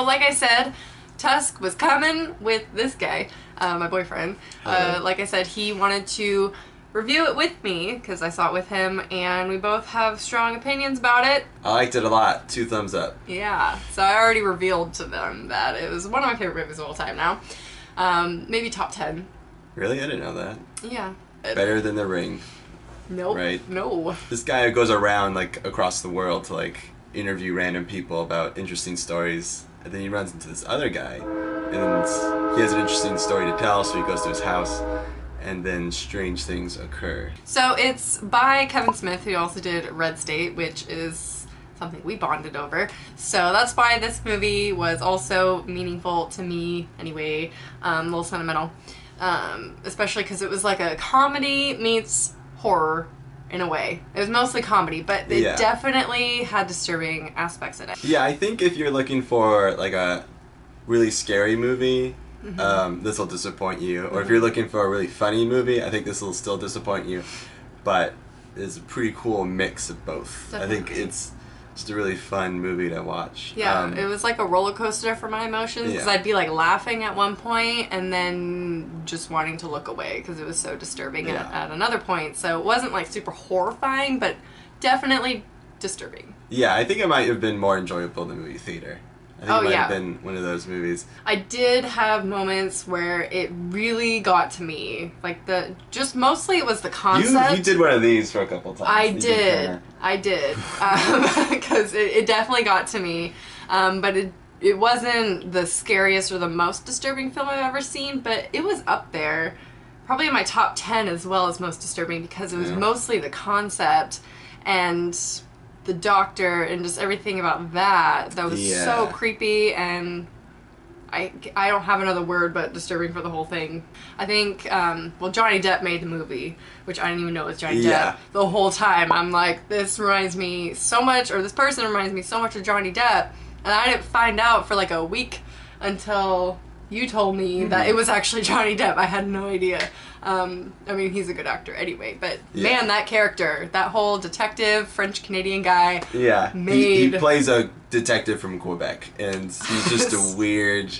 So, like I said, Tusk was coming with this guy, my boyfriend. Like I said, he wanted to review it with me because I saw it with him, and we both have strong opinions about it. I liked it a lot. 2 thumbs up. Yeah, so I already revealed to them that it was one of my favorite movies of all time now. Maybe top 10. Really? I didn't know that. Yeah. Better than The Ring. Nope. Right? No. This guy goes around, like, across the world to, like, interview random people about interesting stories, and then he runs into this other guy, and he has an interesting story to tell, so he goes to his house, and then strange things occur. So it's by Kevin Smith, who also did Red State, which is something we bonded over. So that's why this movie was also meaningful to me anyway, a little sentimental. Especially because it was like a comedy meets horror in a way. It was mostly comedy, but it definitely had disturbing aspects in it. Yeah, I think if you're looking for like a really scary movie, this will disappoint you. Or if you're looking for a really funny movie, I think this will still disappoint you. But it's a pretty cool mix of both. Definitely. I think it's just a really fun movie to watch. Yeah, it was like a roller coaster for my emotions, because I'd be like laughing at one point and then just wanting to look away because it was so disturbing at another point. So it wasn't like super horrifying, but definitely disturbing. Yeah, I think it might have been more enjoyable than movie theater. I think it might have been one of those movies. I did have moments where it really got to me. Like just mostly it was the concept. You did one of these for a couple times. I did. Because it definitely got to me. But it wasn't the scariest or the most disturbing film I've ever seen, but it was up there. Probably in my top 10 as well as most disturbing, because it was mostly the concept and the doctor and just everything about that was so creepy, and I don't have another word but disturbing for the whole thing. I think Johnny Depp made the movie, which I didn't even know was Johnny Depp the whole time. I'm like, this reminds me so much, or this person reminds me so much of Johnny Depp, and I didn't find out for like a week until you told me that it was actually Johnny Depp. I had no idea. I mean, he's a good actor anyway, but man, that character, that whole detective, French-Canadian guy, he plays a detective from Quebec, and he's just a weird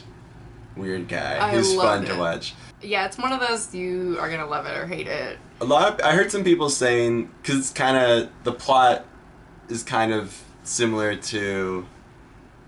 guy. He's fun to watch. Yeah, it's one of those, you are gonna love it or hate it. I heard some people saying, because it's kind of, the plot is kind of similar to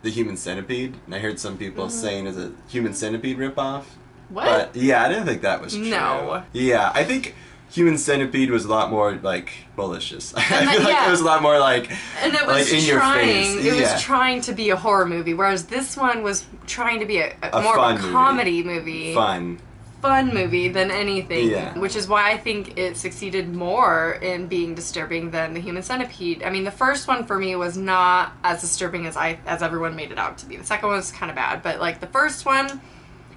The Human Centipede, and I heard some people saying it's a Human Centipede ripoff. What? But yeah, I didn't think that was true. No. Yeah, I think Human Centipede was a lot more like malicious. I feel like it was a lot more like, and it was like in your face. It was trying to be a horror movie, whereas this one was trying to be a more fun of a comedy movie. Fun Movie than anything, which is why I think it succeeded more in being disturbing than The Human Centipede. I mean, the first one for me was not as disturbing as everyone made it out to be. The second one was kind of bad, but like the first one,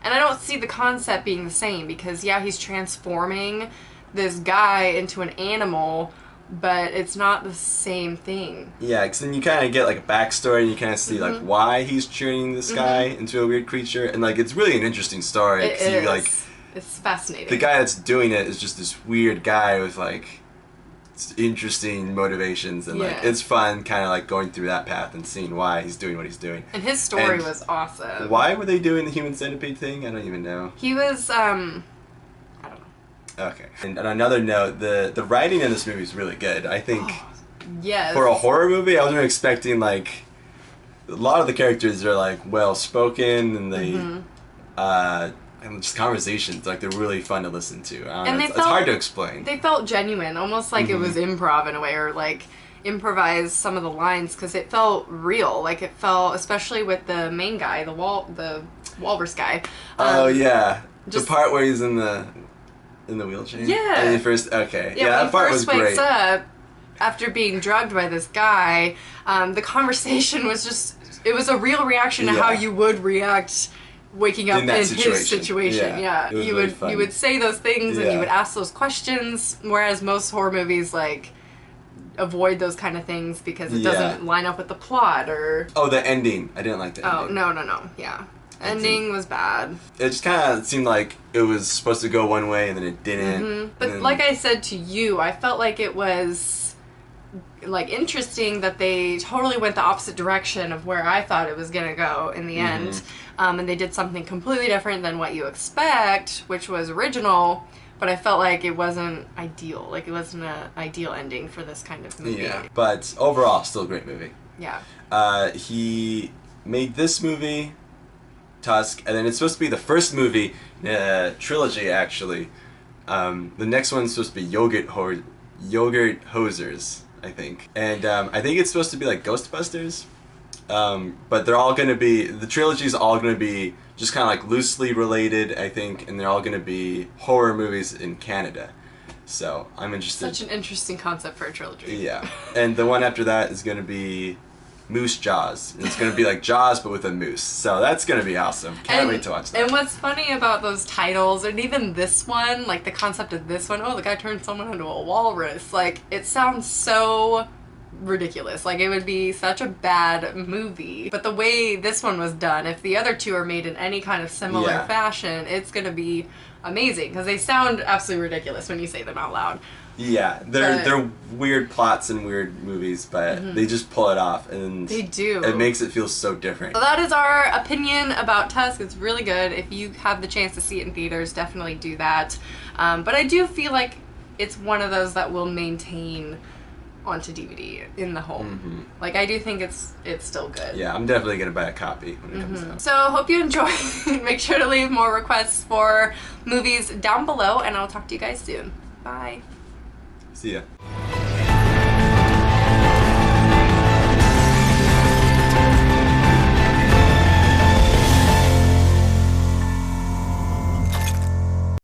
and I don't see the concept being the same, because he's transforming this guy into an animal, but it's not the same thing. Yeah, because then you kind of get like a backstory, and you kind of see like why he's turning this guy into a weird creature, and like it's really an interesting story. It is. It's fascinating. The guy that's doing it is just this weird guy with like interesting motivations, and like it's fun kind of like going through that path and seeing why he's doing what he's doing. And his story was awesome. Why were they doing the Human Centipede thing? I don't even know. He was I don't know. Okay. And on another note, the writing in this movie is really good. I think for a horror movie, I wasn't expecting like a lot of the characters are like well spoken, and they and just conversations, like they're really fun to listen to. And it's hard to explain. They felt genuine, almost like it was improv in a way, or like improvise some of the lines, because it felt real. Like it felt, especially with the main guy, the walrus guy. The part where he's in the wheelchair. Yeah. And that part was great. When he first wakes up after being drugged by this guy, the conversation was just, it was a real reaction to how you would react waking up in his situation. You would say those things and you would ask those questions, whereas most horror movies like avoid those kind of things because it doesn't line up with the plot. Or the ending, I didn't like the ending. No, ending was bad. It just kind of seemed like it was supposed to go one way and then it didn't. But like I said to you, I felt like it was like interesting that they totally went the opposite direction of where I thought it was gonna go in the end, and they did something completely different than what you expect, which was original. But I felt like it wasn't ideal. Like, it wasn't an ideal ending for this kind of movie. Yeah, but overall, still a great movie. Yeah. He made this movie, Tusk, and then it's supposed to be the first movie, trilogy actually. The next one's supposed to be Yogurt Hosers, I think. And I think it's supposed to be like Ghostbusters. But they're all going to be, the trilogy's all going to be just kind of like loosely related, I think, and they're all going to be horror movies in Canada. So I'm interested. Such an interesting concept for a trilogy. Yeah. And the one after that is going to be Moose Jaws. And it's going to be like Jaws, but with a moose. So that's going to be awesome. Can't wait to watch that. And what's funny about those titles, and even this one, like the concept of this one, oh, the guy turned someone into a walrus. Like, it sounds so ridiculous. Like, it would be such a bad movie. But the way this one was done, if the other two are made in any kind of similar fashion, it's going to be amazing. Because they sound absolutely ridiculous when you say them out loud. Yeah, they're weird plots and weird movies, but they just pull it off, and they do. It makes it feel so different. So that is our opinion about Tusk. It's really good. If you have the chance to see it in theaters, definitely do that. But I do feel like it's one of those that will maintain onto DVD in the home. Like, I do think it's still good. Yeah, I'm definitely gonna buy a copy when it comes out. So hope you enjoy. Make sure to leave more requests for movies down below, and I'll talk to you guys soon. Bye. See ya.